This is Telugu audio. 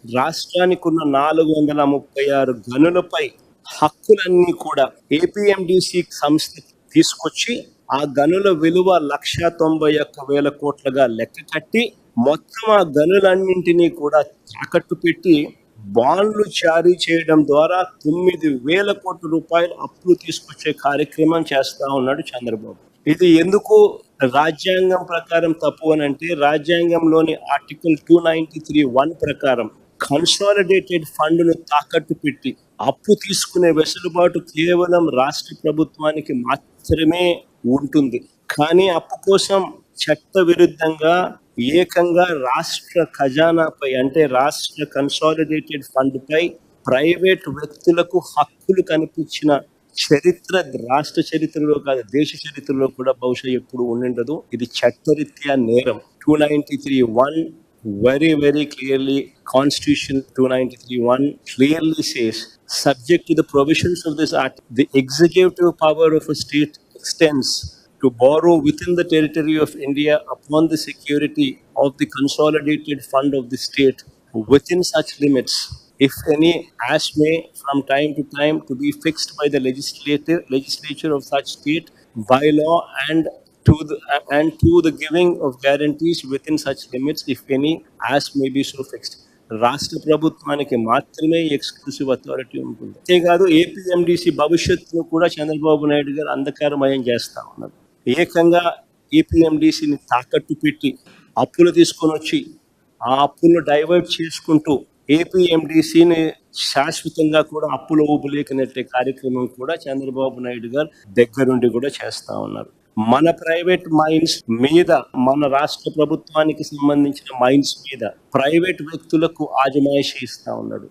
రాష్ట్రానికి ఉన్న 436 గనులపై హక్కులన్నీ కూడా ఏపీఎండిసి సంస్థ తీసుకొచ్చి ఆ గనుల విలువ 1,91,000 కోట్లుగా లెక్క కట్టి మొత్తం ఆ గనులన్నింటినీ కూడా తాకట్టు పెట్టి బాండ్లు జారీ చేయడం ద్వారా 9,000 కోట్ల రూపాయలు అప్పులు తీసుకొచ్చే కార్యక్రమం చేస్తా ఉన్నాడు చంద్రబాబు. ఇది ఎందుకు రాజ్యాంగం ప్రకారం తప్పు అని అంటే, రాజ్యాంగంలోని ఆర్టికల్ 293(1) ప్రకారం కన్సాలిడేటెడ్ ఫండ్ను తాకట్టు పెట్టి అప్పు తీసుకునే వెసులుబాటు కేవలం రాష్ట్ర ప్రభుత్వానికి మాత్రమే ఉంటుంది. కానీ అప్పు కోసం చట్ట విరుద్ధంగా ఏకంగా రాష్ట్ర ఖజానాపై అంటే రాష్ట్ర కన్సాలిడేటెడ్ ఫండ్ పై ప్రైవేట్ వ్యక్తులకు హక్కులు కనిపించిన చరిత్ర రాష్ట్ర చరిత్రలో కాదు, దేశ చరిత్రలో కూడా బహుశా ఎప్పుడు ఉండిండదు. ఇది చట్టరీత్యా నేరం. 293(1) very clearly, Constitution 293(1) clearly says, subject to the provisions of this act, the executive power of a state extends to borrow within the territory of India upon the security of the consolidated fund of the state within such limits, if any, as may from time to time to be fixed by the legislature of such state by law, and to the giving of guarantees within such limits, if any, as may be so fixed. రాష్ట్ర ప్రభుత్వానికి మాత్రమే ఎక్స్క్లూసివ్ అథారిటీ ఉంటుంది. అంతేకాదు ఏపీఎండిసి భవిష్యత్తును కూడా చంద్రబాబు నాయుడు గారు అంధకారమయం చేస్తా ఉన్నారు. ఏకంగా ఏపీఎండిసిని తాకట్టు పెట్టి అప్పులు తీసుకొని వచ్చి ఆ అప్పులను డైవర్ట్ చేసుకుంటూ ఏపీఎండిసిని శాశ్వతంగా కూడా అప్పుల ఊపులేకనెట్టే కార్యక్రమం కూడా చంద్రబాబు నాయుడు గారు దగ్గరుండి కూడా చేస్తా ఉన్నారు. మన ప్రైవేట్ మైన్స్ మీద, మన రాష్ట్ర ప్రభుత్వానికి సంబంధించిన మైన్స్ మీద ప్రైవేట్ వ్యక్తులకు ఆజమాయిషీ ఇస్తా ఉన్నాడు.